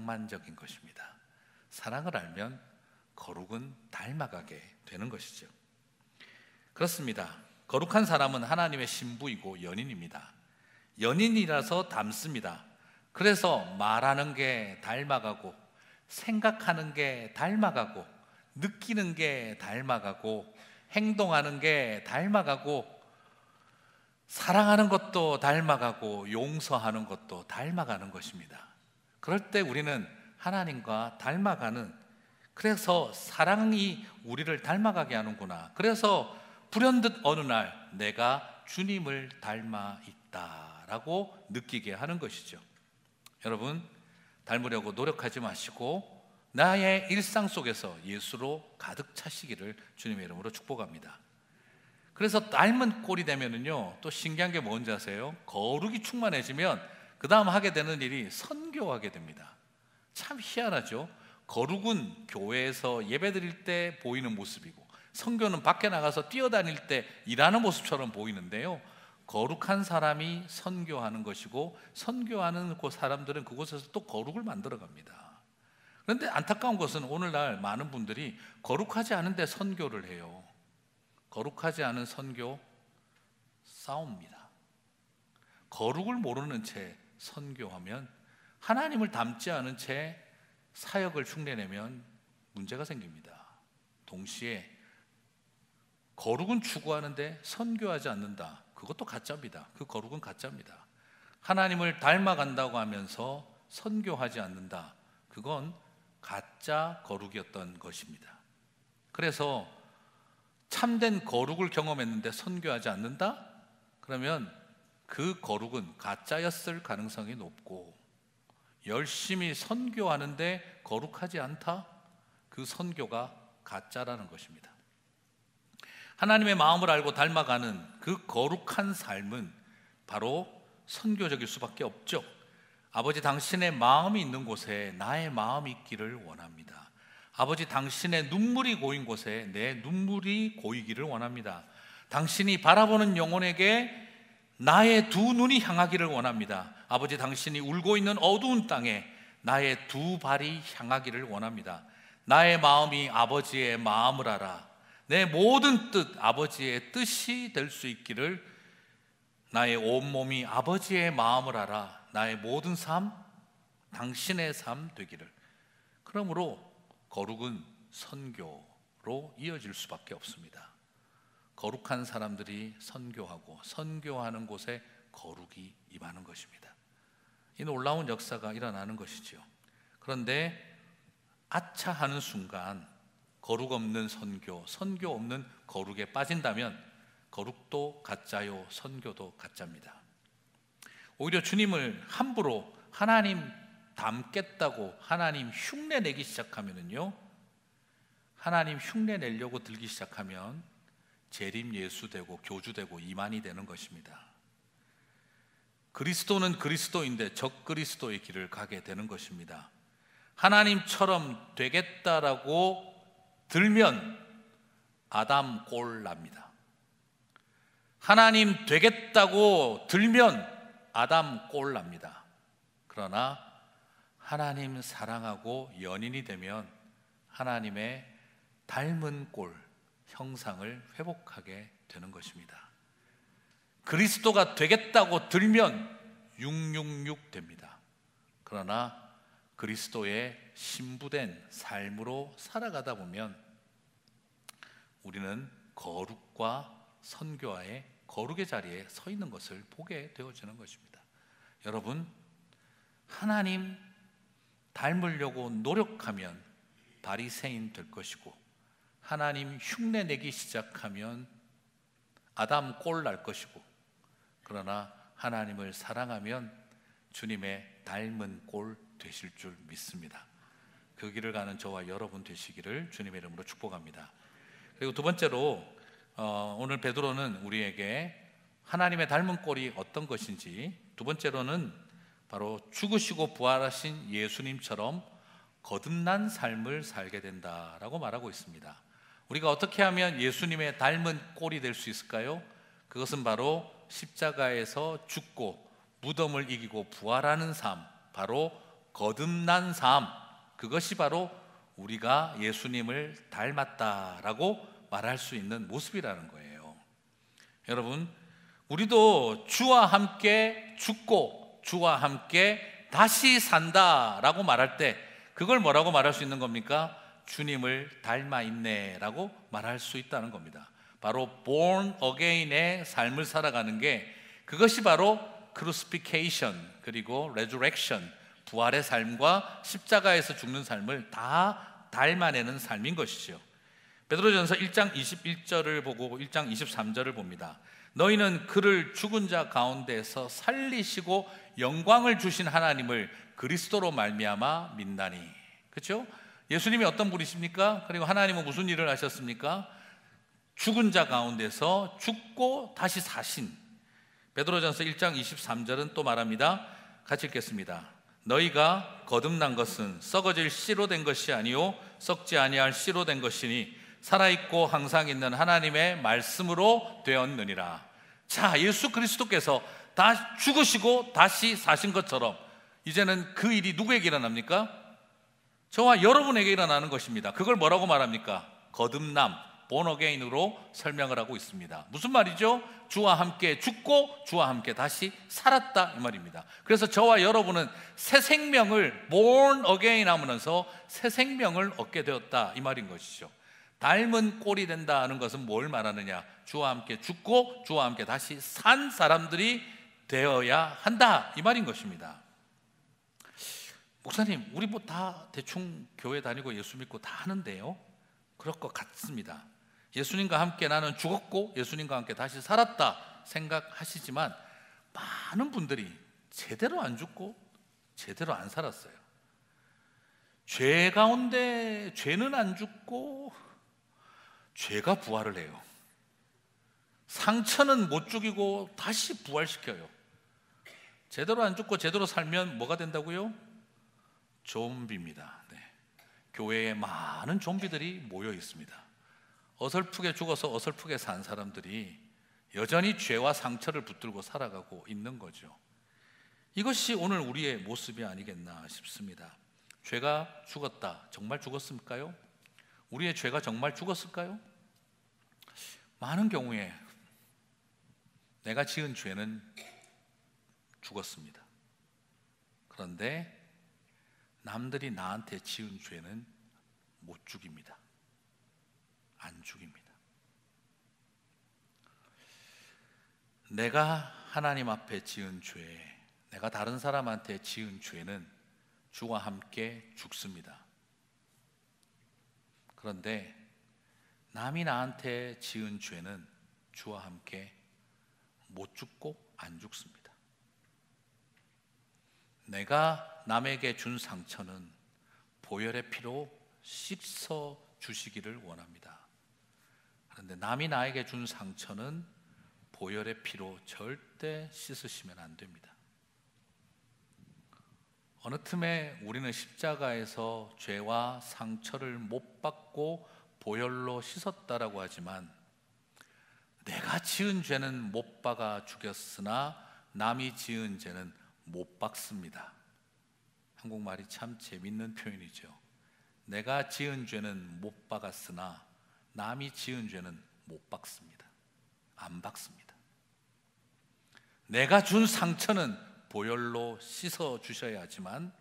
낭만적인 것입니다. 사랑을 알면 거룩은 닮아가게 되는 것이죠. 그렇습니다. 거룩한 사람은 하나님의 신부이고 연인입니다. 연인이라서 닮습니다. 그래서 말하는 게 닮아가고, 생각하는 게 닮아가고, 느끼는 게 닮아가고, 행동하는 게 닮아가고, 사랑하는 것도 닮아가고, 용서하는 것도 닮아가는 것입니다. 그럴 때 우리는 하나님과 닮아가는, 그래서 사랑이 우리를 닮아가게 하는구나. 그래서 불현듯 어느 날 내가 주님을 닮아 있다라고 느끼게 하는 것이죠. 여러분, 닮으려고 노력하지 마시고 나의 일상 속에서 예수로 가득 차시기를 주님의 이름으로 축복합니다. 그래서 닮은 꼴이 되면은요, 또 신기한 게 뭔지 아세요? 거룩이 충만해지면 그 다음 하게 되는 일이 선교하게 됩니다. 참 희한하죠? 거룩은 교회에서 예배 드릴 때 보이는 모습이고, 선교는 밖에 나가서 뛰어다닐 때 일하는 모습처럼 보이는데요, 거룩한 사람이 선교하는 것이고, 선교하는 그 사람들은 그곳에서 또 거룩을 만들어 갑니다. 그런데 안타까운 것은 오늘날 많은 분들이 거룩하지 않은데 선교를 해요. 거룩하지 않은 선교 싸웁니다. 거룩을 모르는 채 선교하면, 하나님을 닮지 않은 채 사역을 흉내내면 문제가 생깁니다. 동시에 거룩은 추구하는데 선교하지 않는다, 그것도 가짜입니다. 그 거룩은 가짜입니다. 하나님을 닮아간다고 하면서 선교하지 않는다, 그건 가짜 거룩이었던 것입니다. 그래서 참된 거룩을 경험했는데 선교하지 않는다? 그러면 그 거룩은 가짜였을 가능성이 높고, 열심히 선교하는데 거룩하지 않다? 그 선교가 가짜라는 것입니다. 하나님의 마음을 알고 닮아가는 그 거룩한 삶은 바로 선교적일 수밖에 없죠. 아버지, 당신의 마음이 있는 곳에 나의 마음이 있기를 원합니다. 아버지, 당신의 눈물이 고인 곳에 내 눈물이 고이기를 원합니다. 당신이 바라보는 영혼에게 나의 두 눈이 향하기를 원합니다. 아버지, 당신이 울고 있는 어두운 땅에 나의 두 발이 향하기를 원합니다. 나의 마음이 아버지의 마음을 알아 내 모든 뜻, 아버지의 뜻이 될 수 있기를, 나의 온몸이 아버지의 마음을 알아 나의 모든 삶, 당신의 삶 되기를. 그러므로 거룩은 선교로 이어질 수밖에 없습니다. 거룩한 사람들이 선교하고, 선교하는 곳에 거룩이 임하는 것입니다. 이 놀라운 역사가 일어나는 것이죠. 그런데 아차 하는 순간 거룩 없는 선교, 선교 없는 거룩에 빠진다면 거룩도 가짜요, 선교도 가짜입니다. 오히려 주님을 함부로 하나님 닮겠다고 하나님 흉내 내기 시작하면은요, 하나님 흉내 내려고 들기 시작하면 재림 예수되고 교주되고 이만이 되는 것입니다. 그리스도는 그리스도인데 적그리스도의 길을 가게 되는 것입니다. 하나님처럼 되겠다라고 들면 아담 꼴 납니다. 하나님 되겠다고 들면 아담 꼴 납니다. 그러나 하나님 사랑하고 연인이 되면 하나님의 닮은 꼴, 형상을 회복하게 되는 것입니다. 그리스도가 되겠다고 들면 666 됩니다. 그러나 그리스도의 신부된 삶으로 살아가다 보면 우리는 거룩과 선교와의 거룩의 자리에 서 있는 것을 보게 되어지는 것입니다. 여러분, 하나님 닮으려고 노력하면 바리새인 될 것이고, 하나님 흉내내기 시작하면 아담 꼴 날 것이고, 그러나 하나님을 사랑하면 주님의 닮은 꼴 되실 줄 믿습니다. 그 길을 가는 저와 여러분 되시기를 주님의 이름으로 축복합니다. 그리고 두 번째로 오늘 베드로는 우리에게 하나님의 닮은 꼴이 어떤 것인지, 두 번째로는 바로 죽으시고 부활하신 예수님처럼 거듭난 삶을 살게 된다라고 말하고 있습니다. 우리가 어떻게 하면 예수님의 닮은 꼴이 될 수 있을까요? 그것은 바로 십자가에서 죽고 무덤을 이기고 부활하는 삶, 바로 거듭난 삶, 그것이 바로 우리가 예수님을 닮았다라고 말할 수 있는 모습이라는 거예요. 여러분, 우리도 주와 함께 죽고 주와 함께 다시 산다라고 말할 때 그걸 뭐라고 말할 수 있는 겁니까? 주님을 닮아 있네라고 말할 수 있다는 겁니다. 바로 born again의 삶을 살아가는 게, 그것이 바로 crucifixion 그리고 resurrection, 부활의 삶과 십자가에서 죽는 삶을 다 닮아내는 삶인 것이죠. 베드로전서 1장 21절을 보고 1장 23절을 봅니다. 너희는 그를 죽은 자 가운데서 살리시고 영광을 주신 하나님을 그리스도로 말미암아 믿나니. 그렇죠? 예수님이 어떤 분이십니까? 그리고 하나님은 무슨 일을 하셨습니까? 죽은 자 가운데서 죽고 다시 사신. 베드로전서 1장 23절은 또 말합니다. 같이 읽겠습니다. 너희가 거듭난 것은 썩어질 씨로 된 것이 아니요 썩지 아니할 씨로 된 것이니 살아있고 항상 있는 하나님의 말씀으로 되었느니라. 자, 예수 그리스도께서 다 죽으시고 다시 사신 것처럼 이제는 그 일이 누구에게 일어납니까? 저와 여러분에게 일어나는 것입니다. 그걸 뭐라고 말합니까? 거듭남, born again으로 설명을 하고 있습니다. 무슨 말이죠? 주와 함께 죽고 주와 함께 다시 살았다 이 말입니다. 그래서 저와 여러분은 새 생명을 born again 하면서 새 생명을 얻게 되었다 이 말인 것이죠. 닮은 꼴이 된다는 것은 뭘 말하느냐? 주와 함께 죽고 주와 함께 다시 산 사람들이 되어야 한다 이 말인 것입니다. 목사님, 우리 뭐 다 대충 교회 다니고 예수 믿고 다 하는데요? 그럴 것 같습니다. 예수님과 함께 나는 죽었고 예수님과 함께 다시 살았다 생각하시지만 많은 분들이 제대로 안 죽고 제대로 안 살았어요. 죄 가운데 죄는 안 죽고 죄가 부활을 해요. 상처는 못 죽이고 다시 부활시켜요. 제대로 안 죽고 제대로 살면 뭐가 된다고요? 좀비입니다. 네. 교회에 많은 좀비들이 모여 있습니다. 어설프게 죽어서 어설프게 산 사람들이 여전히 죄와 상처를 붙들고 살아가고 있는 거죠. 이것이 오늘 우리의 모습이 아니겠나 싶습니다. 죄가 죽었다. 정말 죽었을까요? 우리의 죄가 정말 죽었을까요? 많은 경우에 내가 지은 죄는 죽었습니다. 그런데 남들이 나한테 지은 죄는 못 죽입니다. 안 죽입니다. 내가 하나님 앞에 지은 죄, 내가 다른 사람한테 지은 죄는 주와 함께 죽습니다. 그런데 남이 나한테 지은 죄는 주와 함께 못 죽고 안 죽습니다. 내가 남에게 준 상처는 보혈의 피로 씻어 주시기를 원합니다. 그런데 남이 나에게 준 상처는 보혈의 피로 절대 씻으시면 안 됩니다. 어느 틈에 우리는 십자가에서 죄와 상처를 못 받고 보혈로 씻었다라고 하지만 내가 지은 죄는 못 박아 죽였으나 남이 지은 죄는 못 박습니다. 한국말이 참 재밌는 표현이죠. 내가 지은 죄는 못 박았으나 남이 지은 죄는 못 박습니다. 안 박습니다. 내가 준 상처는 보혈로 씻어 주셔야 하지만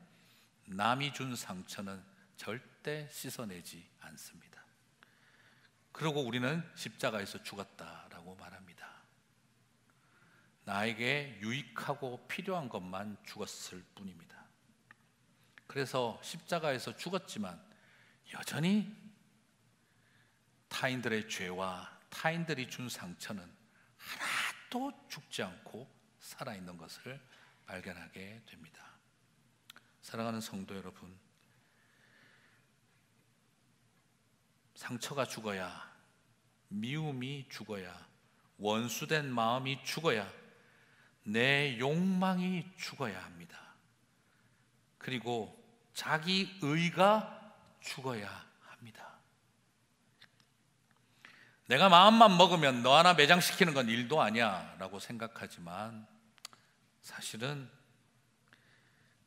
남이 준 상처는 절대 씻어내지 않습니다. 그리고 우리는 십자가에서 죽었다라고 말합니다. 나에게 유익하고 필요한 것만 죽었을 뿐입니다. 그래서 십자가에서 죽었지만 여전히 타인들의 죄와 타인들이 준 상처는 하나도 죽지 않고 살아있는 것을 발견하게 됩니다. 사랑하는 성도 여러분, 상처가 죽어야, 미움이 죽어야, 원수된 마음이 죽어야, 내 욕망이 죽어야 합니다. 그리고 자기 의가 죽어야 합니다. 내가 마음만 먹으면 너 하나 매장시키는 건 일도 아니야 라고 생각하지만 사실은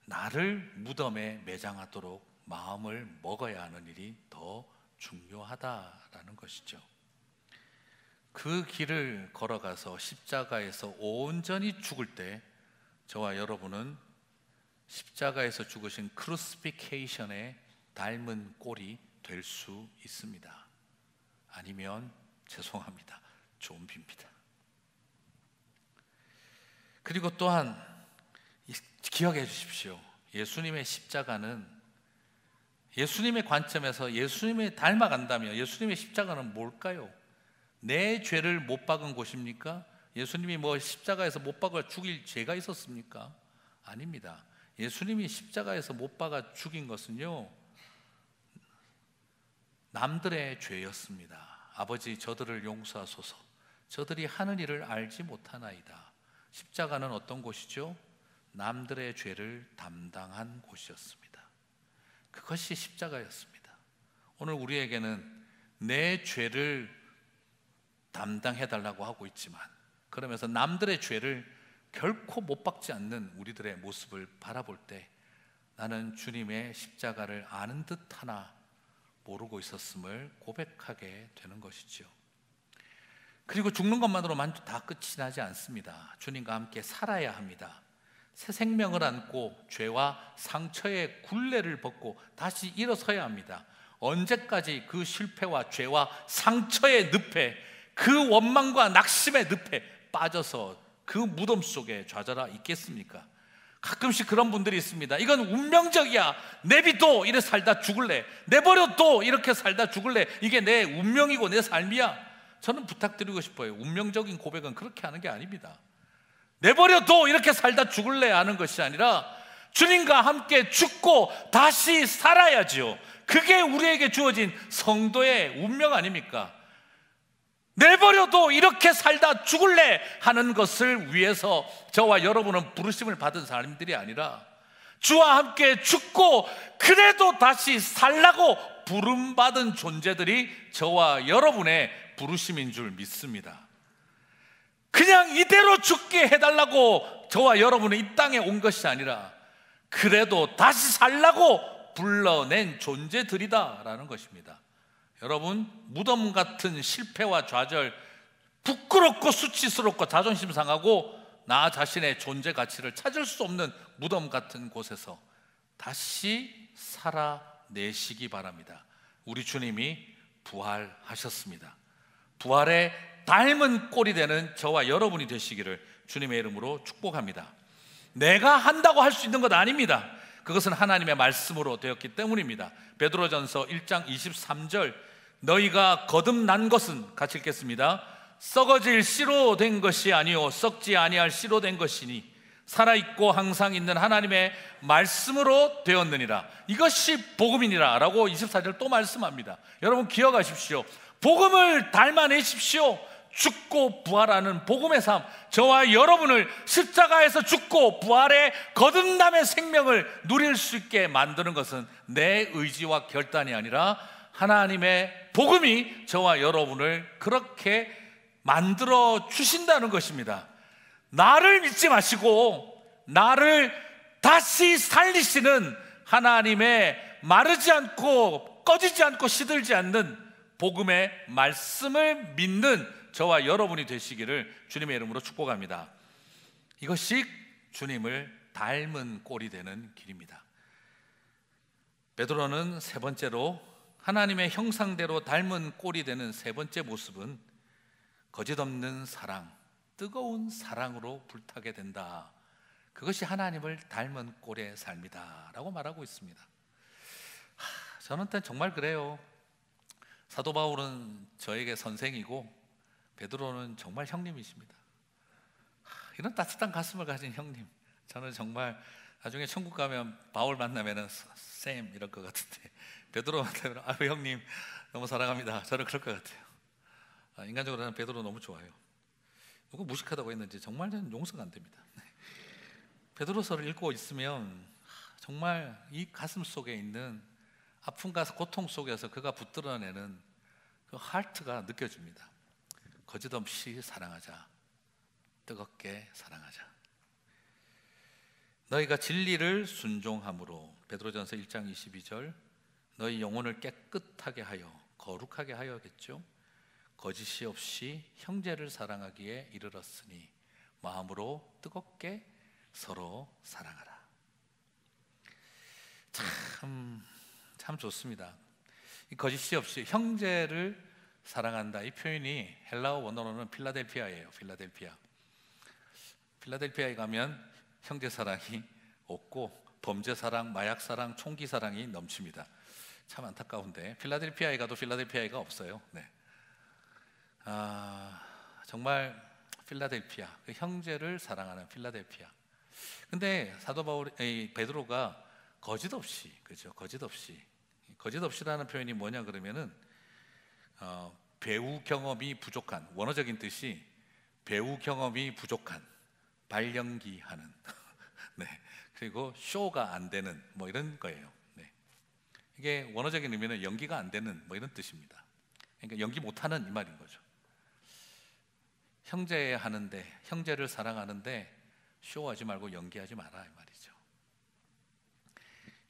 나를 무덤에 매장하도록 마음을 먹어야 하는 일이 더 중요하다라는 것이죠. 그 길을 걸어가서 십자가에서 온전히 죽을 때 저와 여러분은 십자가에서 죽으신 크루시피케이션에 닮은 꼴이 될 수 있습니다. 아니면 죄송합니다, 좀비입니다. 그리고 또한 기억해 주십시오. 예수님의 십자가는, 예수님의 관점에서 예수님을 닮아간다면 예수님의 십자가는 뭘까요? 내 죄를 못 박은 곳입니까? 예수님이 뭐 십자가에서 못 박아 죽일 죄가 있었습니까? 아닙니다. 예수님이 십자가에서 못 박아 죽인 것은요, 남들의 죄였습니다. 아버지, 저들을 용서하소서. 저들이 하는 일을 알지 못하나이다. 십자가는 어떤 곳이죠? 남들의 죄를 담당한 곳이었습니다. 그것이 십자가였습니다. 오늘 우리에게는 내 죄를 담당해달라고 하고 있지만, 그러면서 남들의 죄를 결코 못 박지 않는 우리들의 모습을 바라볼 때 나는 주님의 십자가를 아는 듯 하나 모르고 있었음을 고백하게 되는 것이죠. 그리고 죽는 것만으로 만족 다 끝이 나지 않습니다. 주님과 함께 살아야 합니다. 새 생명을 안고 죄와 상처의 굴레를 벗고 다시 일어서야 합니다. 언제까지 그 실패와 죄와 상처의 늪에, 그 원망과 낙심의 늪에 빠져서 그 무덤 속에 좌절하 있겠습니까? 가끔씩 그런 분들이 있습니다. 이건 운명적이야, 내비둬, 이래 살다 죽을래, 내버려둬, 이렇게 살다 죽을래, 이게 내 운명이고 내 삶이야. 저는 부탁드리고 싶어요. 운명적인 고백은 그렇게 하는 게 아닙니다. 내버려둬, 이렇게 살다 죽을래 하는 것이 아니라 주님과 함께 죽고 다시 살아야지요. 그게 우리에게 주어진 성도의 운명 아닙니까? 내버려둬, 이렇게 살다 죽을래 하는 것을 위해서 저와 여러분은 부르심을 받은 사람들이 아니라 주와 함께 죽고 그래도 다시 살라고 부름받은 존재들이 저와 여러분의 부르심인 줄 믿습니다. 그냥 이대로 죽게 해달라고 저와 여러분은 이 땅에 온 것이 아니라 그래도 다시 살라고 불러낸 존재들이다라는 것입니다. 여러분, 무덤 같은 실패와 좌절, 부끄럽고 수치스럽고 자존심 상하고 나 자신의 존재 가치를 찾을 수 없는 무덤 같은 곳에서 다시 살아내시기 바랍니다. 우리 주님이 부활하셨습니다. 부활에 닮은 꼴이 되는 저와 여러분이 되시기를 주님의 이름으로 축복합니다. 내가 한다고 할 수 있는 것 아닙니다. 그것은 하나님의 말씀으로 되었기 때문입니다. 베드로전서 1장 23절, 너희가 거듭난 것은, 같이 읽겠습니다. 썩어질 씨로 된 것이 아니요 썩지 아니할 씨로 된 것이니 살아있고 항상 있는 하나님의 말씀으로 되었느니라. 이것이 복음이니라 라고 24절 또 말씀합니다. 여러분 기억하십시오. 복음을 닮아내십시오. 죽고 부활하는 복음의 삶, 저와 여러분을 십자가에서 죽고 부활의 거듭남의 생명을 누릴 수 있게 만드는 것은 내 의지와 결단이 아니라 하나님의 복음이 저와 여러분을 그렇게 만들어 주신다는 것입니다. 나를 믿지 마시고 나를 다시 살리시는 하나님의 마르지 않고 꺼지지 않고 시들지 않는 복음의 말씀을 믿는 저와 여러분이 되시기를 주님의 이름으로 축복합니다. 이것이 주님을 닮은 꼴이 되는 길입니다. 베드로는 세 번째로 하나님의 형상대로 닮은 꼴이 되는 세 번째 모습은 거짓없는 사랑, 뜨거운 사랑으로 불타게 된다. 그것이 하나님을 닮은 꼴의 삶이다 라고 말하고 있습니다. 저는 정말 그래요. 사도 바울은 저에게 선생이고 베드로는 정말 형님이십니다. 이런 따뜻한 가슴을 가진 형님, 저는 정말 나중에 천국 가면 바울 만나면 쌤 이럴 것 같은데 베드로 만나면 아유 형님 너무 사랑합니다. 저는 그럴 것 같아요. 인간적으로 나는 베드로 너무 좋아요. 누가 무식하다고 했는지 정말 저는 용서가 안 됩니다. 베드로서를 읽고 있으면 정말 이 가슴 속에 있는 아픔과 고통 속에서 그가 붙들어내는 그 하트가 느껴집니다. 거짓없이 사랑하자, 뜨겁게 사랑하자. 너희가 진리를 순종함으로, 베드로전서 1장 22절, 너희 영혼을 깨끗하게 하여 거룩하게 하여겠죠. 거짓이 없이 형제를 사랑하기에 이르렀으니 마음으로 뜨겁게 서로 사랑하라. 참 좋습니다. 이 거짓이 없이 형제를 사랑한다, 이 표현이 헬라어 원어로는 필라델피아예요. 필라델피아에 가면 형제 사랑이 없고 범죄 사랑, 마약 사랑, 총기 사랑이 넘칩니다. 참 안타까운데 필라델피아에 가도 필라델피아가 없어요. 네. 정말 필라델피아, 그 형제를 사랑하는 필라델피아. 근데 사도 베드로가 거짓 없이라는 표현이 뭐냐 그러면은 배우 경험이 부족한, 원어적인 뜻이 배우 경험이 부족한, 발연기하는 네. 그리고 쇼가 안 되는 뭐 이런 거예요. 네. 이게 원어적인 의미는 연기가 안 되는 뭐 이런 뜻입니다. 그러니까 연기 못하는 이 말인 거죠. 형제를 사랑하는데 쇼하지 말고 연기하지 마라 이 말이죠.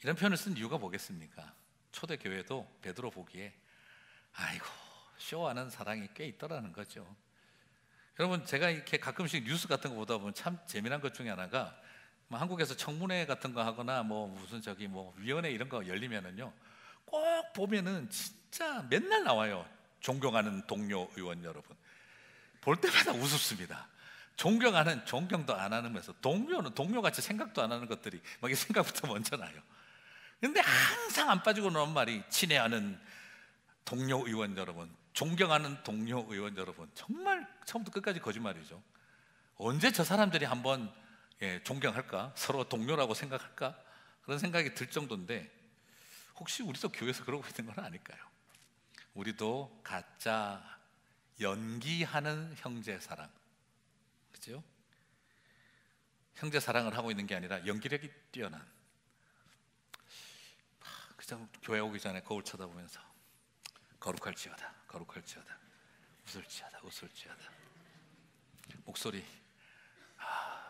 이런 표현을 쓴 이유가 뭐겠습니까? 초대 교회도 베드로 보기에 아이고 쇼하는 사랑이 꽤 있더라는 거죠. 여러분, 제가 이렇게 가끔씩 뉴스 같은 거 보다 보면 참 재미난 것 중에 하나가, 한국에서 청문회 같은 거 하거나 뭐 무슨 위원회 이런 거 열리면은요, 꼭 보면은 진짜 맨날 나와요. 존경하는 동료 의원 여러분. 볼 때마다 우습습니다. 존경도 안 하면서 동료같이 생각도 안 하는 것들이 막 이 생각부터 먼저 나요. 근데 항상 안 빠지고 나오는 말이 친애하는 동료 의원 여러분, 존경하는 동료 의원 여러분. 정말 처음부터 끝까지 거짓말이죠. 언제 저 사람들이 한번 존경할까? 서로 동료라고 생각할까? 그런 생각이 들 정도인데, 혹시 우리도 교회에서 그러고 있는 건 아닐까요? 우리도 가짜 연기하는 형제 사랑, 그죠? 형제 사랑을 하고 있는 게 아니라 연기력이 뛰어난, 그냥 교회 오기 전에 거울 쳐다보면서 거룩할지어다 웃을지어다 목소리,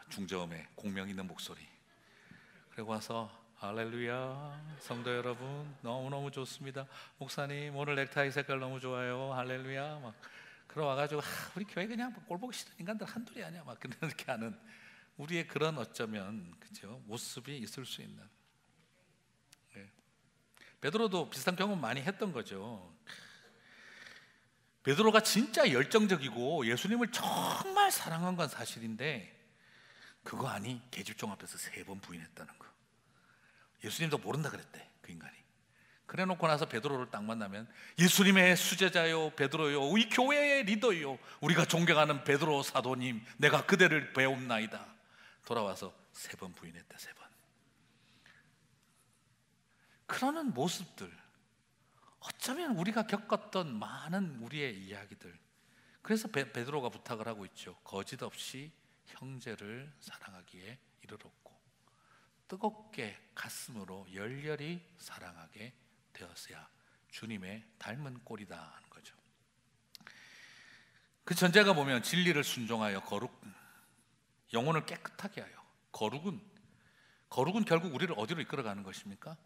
중저음에 공명 있는 목소리, 그리고 와서 할렐루야 성도 여러분 너무너무 좋습니다, 목사님 오늘 넥타이 색깔 너무 좋아요, 할렐루야 막 그러와가지고 우리 교회 그냥 꼴 보기 싫은 인간들 한둘이 아니야 막 그렇게 하는 우리의 그런 어쩌면 그죠 모습이 있을 수 있는. 베드로도 비슷한 경험 많이 했던 거죠. 베드로가 진짜 열정적이고 예수님을 정말 사랑한 건 사실인데, 그거 아니 계집종 앞에서 3번 부인했다는 거. 예수님도 모른다 그랬대 그 인간이. 그래 놓고 나서 베드로를 딱 만나면, 예수님의 수제자요 베드로요, 우리 교회의 리더요, 우리가 존경하는 베드로 사도님, 내가 그대를 배웁나이다. 돌아와서 3번 부인했다. 3번. 그러는 모습들, 어쩌면 우리가 겪었던 많은 우리의 이야기들. 그래서 베드로가 부탁을 하고 있죠. 거짓 없이 형제를 사랑하기에 이르렀고 뜨겁게 가슴으로 열렬히 사랑하게 되었어야 주님의 닮은 꼴이다 하는 거죠. 그 전제가 보면 진리를 순종하여 영혼을 깨끗하게 하여. 거룩은 결국 우리를 어디로 이끌어가는 것입니까?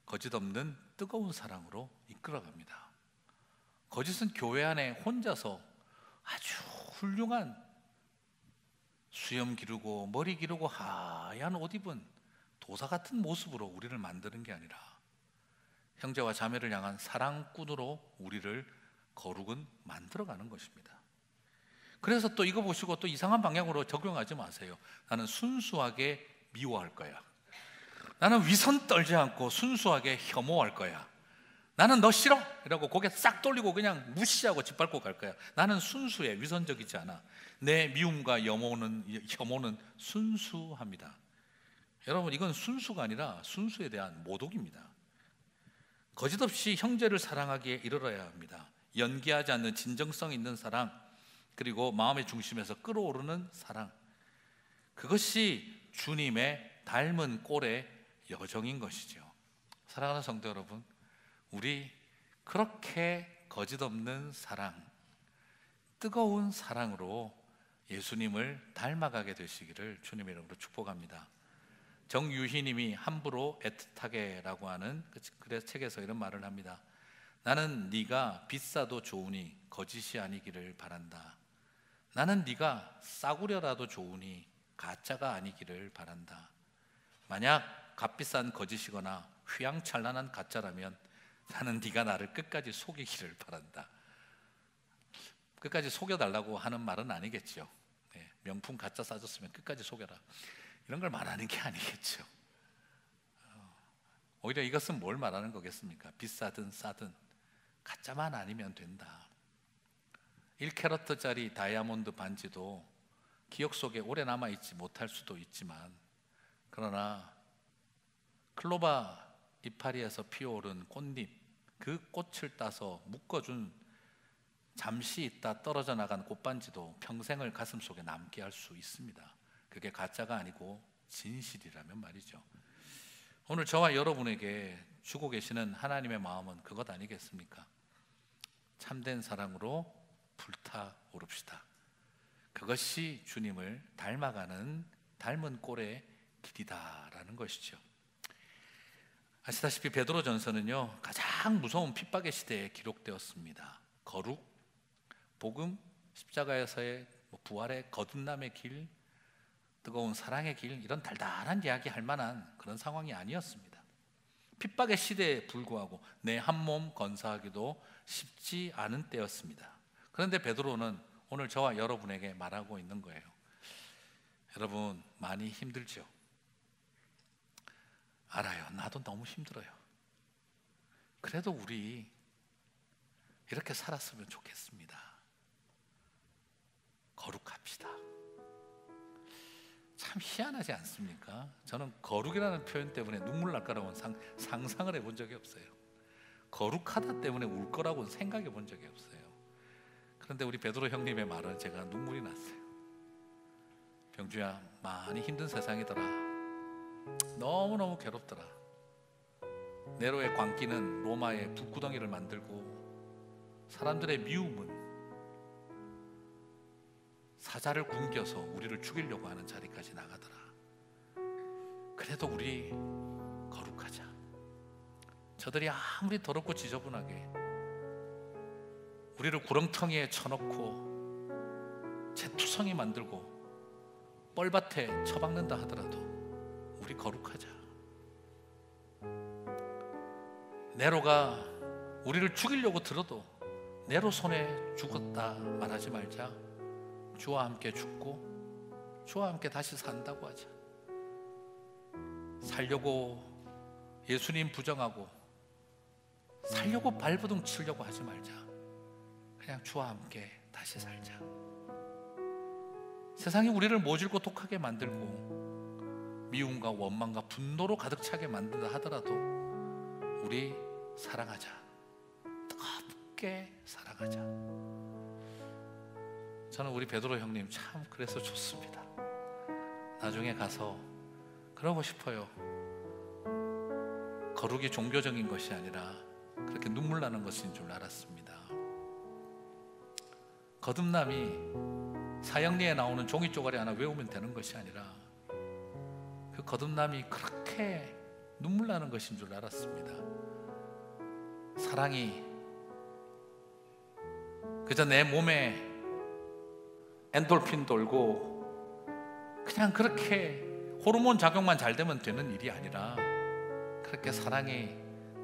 거짓 없는 뜨거운 사랑으로 이끌어갑니다. 거짓은 교회 안에 혼자서 아주 훌륭한 수염 기르고 머리 기르고 하얀 옷 입은 도사 같은 모습으로 우리를 만드는 게 아니라, 형제와 자매를 향한 사랑꾼으로 우리를 거룩은 만들어가는 것입니다. 그래서 또 이거 보시고 또 이상한 방향으로 적용하지 마세요. 나는 순수하게 미워할 거야, 나는 위선 떨지 않고 순수하게 혐오할 거야, 나는 너 싫어 이러고 고개 싹 돌리고 그냥 무시하고 짓밟고 갈 거야. 나는 순수해, 위선적이지 않아. 내 미움과 혐오는 순수합니다. 여러분, 이건 순수가 아니라 순수에 대한 모독입니다. 거짓 없이 형제를 사랑하기에 이르러야 합니다. 연기하지 않는 진정성 있는 사랑, 그리고 마음의 중심에서 끓어오르는 사랑, 그것이 주님의 닮은 꼴의 여정인 것이죠. 사랑하는 성도 여러분, 우리 그렇게 거짓 없는 사랑, 뜨거운 사랑으로 예수님을 닮아가게 되시기를 주님의 이름으로 축복합니다. 정유희님이 함부로 애틋하게라고 하는 그 책에서 이런 말을 합니다. 나는 네가 비싸도 좋으니 거짓이 아니기를 바란다. 나는 네가 싸구려라도 좋으니 가짜가 아니기를 바란다. 만약 값비싼 거짓이거나 휘황찬란한 가짜라면 나는 네가 나를 끝까지 속이기를 바란다. 끝까지 속여달라고 하는 말은 아니겠죠. 명품 가짜 싸줬으면 끝까지 속여라, 이런 걸 말하는 게 아니겠죠. 오히려 이것은 뭘 말하는 거겠습니까? 비싸든 싸든 가짜만 아니면 된다. 1캐러트짜리 다이아몬드 반지도 기억 속에 오래 남아있지 못할 수도 있지만, 그러나 클로바 이파리에서 피어오른 꽃잎, 그 꽃을 따서 묶어준 잠시 있다 떨어져 나간 꽃반지도 평생을 가슴속에 남게 할 수 있습니다. 그게 가짜가 아니고 진실이라면 말이죠. 오늘 저와 여러분에게 주고 계시는 하나님의 마음은 그것 아니겠습니까? 참된 사랑으로 불타오릅시다. 그것이 주님을 닮아가는 닮은 꼴의 길이다라는 것이죠. 아시다시피 베드로전서는요, 가장 무서운 핍박의 시대에 기록되었습니다. 거룩, 복음, 십자가에서의 부활의 거듭남의 길, 뜨거운 사랑의 길, 이런 달달한 이야기 할 만한 그런 상황이 아니었습니다. 핍박의 시대에 불구하고 내 한 몸 건사하기도 쉽지 않은 때였습니다. 그런데 베드로는 오늘 저와 여러분에게 말하고 있는 거예요. 여러분, 많이 힘들죠? 알아요. 나도 너무 힘들어요. 그래도 우리 이렇게 살았으면 좋겠습니다. 거룩합시다. 참 희한하지 않습니까? 저는 거룩이라는 표현 때문에 눈물 날 거라고는 상상을 해본 적이 없어요. 거룩하다 때문에 울 거라고는 생각해 본 적이 없어요. 그런데 우리 베드로 형님의 말은 제가 눈물이 났어요. 병주야, 많이 힘든 세상이더라. 너무너무 괴롭더라. 네로의 광기는 로마의 불구덩이를 만들고 사람들의 미움은 사자를 굶겨서 우리를 죽이려고 하는 자리까지 나가더라. 그래도 우리 거룩하자. 저들이 아무리 더럽고 지저분하게 우리를 구렁텅이에 쳐넣고 재투성이 만들고 뻘밭에 처박는다 하더라도 우리 거룩하자. 네로가 우리를 죽이려고 들어도 네로 손에 죽었다 말하지 말자. 주와 함께 죽고 주와 함께 다시 산다고 하자. 살려고 예수님 부정하고 살려고 발버둥 치려고 하지 말자. 그냥 주와 함께 다시 살자. 세상이 우리를 모질고 독하게 만들고 미움과 원망과 분노로 가득 차게 만든다 하더라도 우리 사랑하자. 뜨겁게 사랑하자. 저는 우리 베드로 형님 참 그래서 좋습니다. 나중에 가서 그러고 싶어요. 거룩이 종교적인 것이 아니라 그렇게 눈물 나는 것인 줄 알았습니다. 거듭남이 사형리에 나오는 종이 쪼가리 하나 외우면 되는 것이 아니라 그 거듭남이 그렇게 눈물 나는 것인 줄 알았습니다. 사랑이 그저 내 몸에 엔돌핀 돌고 그냥 그렇게 호르몬 작용만 잘 되면 되는 일이 아니라 그렇게 사랑이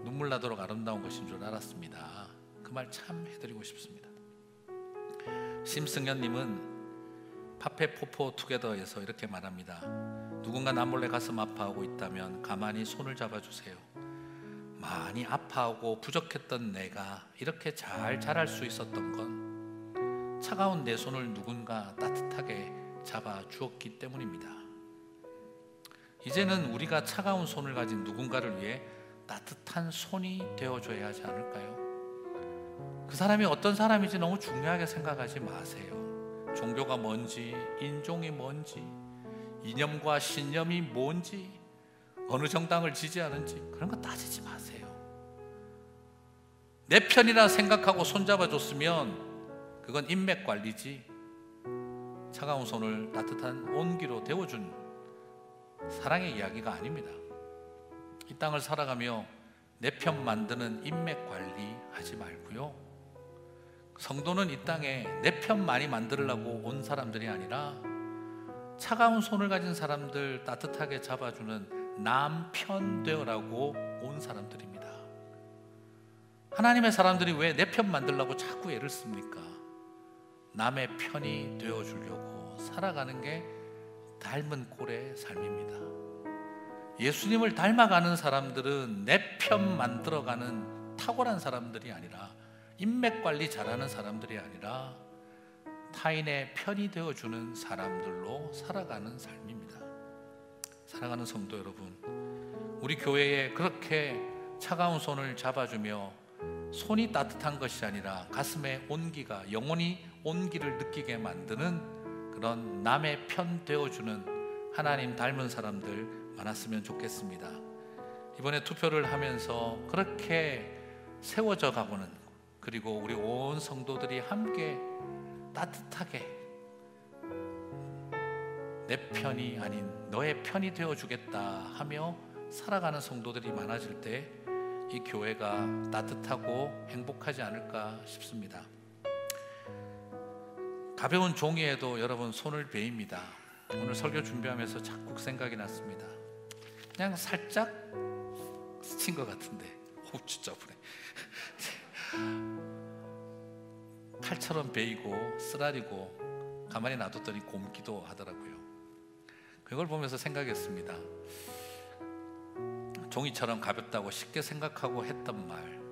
눈물 나도록 아름다운 것인 줄 알았습니다. 그 말 참 해드리고 싶습니다. 심승현님은 파페 포포 투게더에서 이렇게 말합니다. 누군가 나 몰래 가슴 아파하고 있다면 가만히 손을 잡아주세요. 많이 아파하고 부족했던 내가 이렇게 잘 자랄 수 있었던 건 차가운 내 손을 누군가 따뜻하게 잡아주었기 때문입니다. 이제는 우리가 차가운 손을 가진 누군가를 위해 따뜻한 손이 되어줘야 하지 않을까요? 그 사람이 어떤 사람인지 너무 중요하게 생각하지 마세요. 종교가 뭔지, 인종이 뭔지, 이념과 신념이 뭔지, 어느 정당을 지지하는지 그런 거 따지지 마세요. 내 편이라 생각하고 손잡아줬으면 그건 인맥 관리지 차가운 손을 따뜻한 온기로 데워준 사랑의 이야기가 아닙니다. 이 땅을 살아가며 내 편 만드는 인맥 관리 하지 말고요. 성도는 이 땅에 내 편 많이 만들려고 온 사람들이 아니라 차가운 손을 가진 사람들 따뜻하게 잡아주는 남편 되어라고 온 사람들입니다. 하나님의 사람들이 왜 내 편 만들려고 자꾸 애를 씁니까? 남의 편이 되어주려고 살아가는 게 닮은 꼴의 삶입니다. 예수님을 닮아가는 사람들은 내 편 만들어가는 탁월한 사람들이 아니라, 인맥 관리 잘하는 사람들이 아니라 타인의 편이 되어주는 사람들로 살아가는 삶입니다. 사랑하는 성도 여러분, 우리 교회에 그렇게 차가운 손을 잡아주며 손이 따뜻한 것이 아니라 가슴에 온기가, 영혼이 온기를 느끼게 만드는 그런 남의 편 되어주는 하나님 닮은 사람들 많았으면 좋겠습니다. 이번에 투표를 하면서 그렇게 세워져 가고는, 그리고 우리 온 성도들이 함께 따뜻하게 내 편이 아닌 너의 편이 되어주겠다 하며 살아가는 성도들이 많아질 때 이 교회가 따뜻하고 행복하지 않을까 싶습니다. 가벼운 종이에도 여러분 손을 베입니다. 오늘 설교 준비하면서 자꾸 생각이 났습니다. 그냥 살짝 스친 것 같은데, 진짜 아프네. 칼처럼 베이고 쓰라리고 가만히 놔뒀더니 곰기도 하더라고요. 그걸 보면서 생각했습니다. 종이처럼 가볍다고 쉽게 생각하고 했던 말,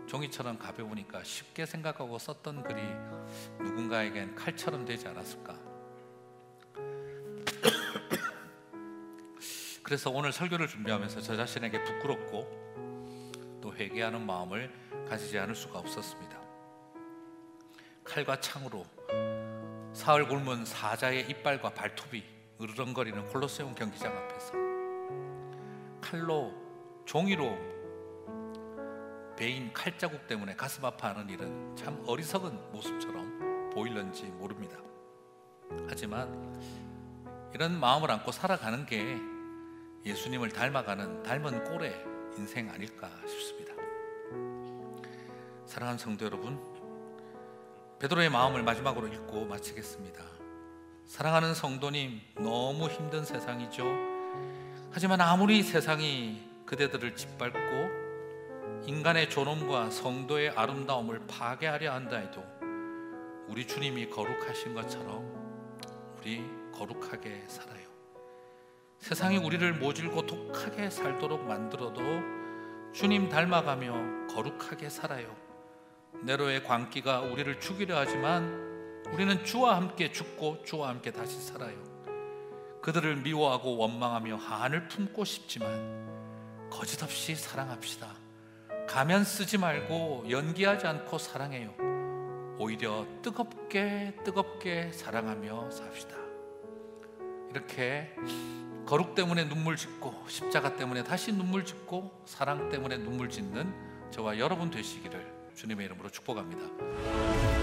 종이처럼 가벼우니까 쉽게 생각하고 썼던 글이 누군가에겐 칼처럼 되지 않았을까? 그래서 오늘 설교를 준비하면서 저 자신에게 부끄럽고 또 회개하는 마음을 가지지 않을 수가 없었습니다. 칼과 창으로 사흘 굶은 사자의 이빨과 발톱이 으르렁거리는 콜로세움 경기장 앞에서 칼로, 종이로 베인 칼자국 때문에 가슴 아파하는 일은 참 어리석은 모습처럼 보일는지 모릅니다. 하지만 이런 마음을 안고 살아가는 게 예수님을 닮아가는 닮은 꼴의 인생 아닐까 싶습니다. 사랑하는 성도 여러분, 베드로의 마음을 마지막으로 읽고 마치겠습니다. 사랑하는 성도님, 너무 힘든 세상이죠. 하지만 아무리 세상이 그대들을 짓밟고 인간의 존엄과 성도의 아름다움을 파괴하려 한다 해도 우리 주님이 거룩하신 것처럼 우리 거룩하게 살아요. 세상이 우리를 모질고 독하게 살도록 만들어도 주님 닮아가며 거룩하게 살아요. 네로의 광기가 우리를 죽이려 하지만 우리는 주와 함께 죽고 주와 함께 다시 살아요. 그들을 미워하고 원망하며 한을 품고 싶지만 거짓없이 사랑합시다. 가면 쓰지 말고 연기하지 않고 사랑해요. 오히려 뜨겁게 사랑하며 삽시다. 이렇게 거룩 때문에 눈물 짓고 십자가 때문에 다시 눈물 짓고 사랑 때문에 눈물 짓는 저와 여러분 되시기를 주님의 이름으로 축복합니다.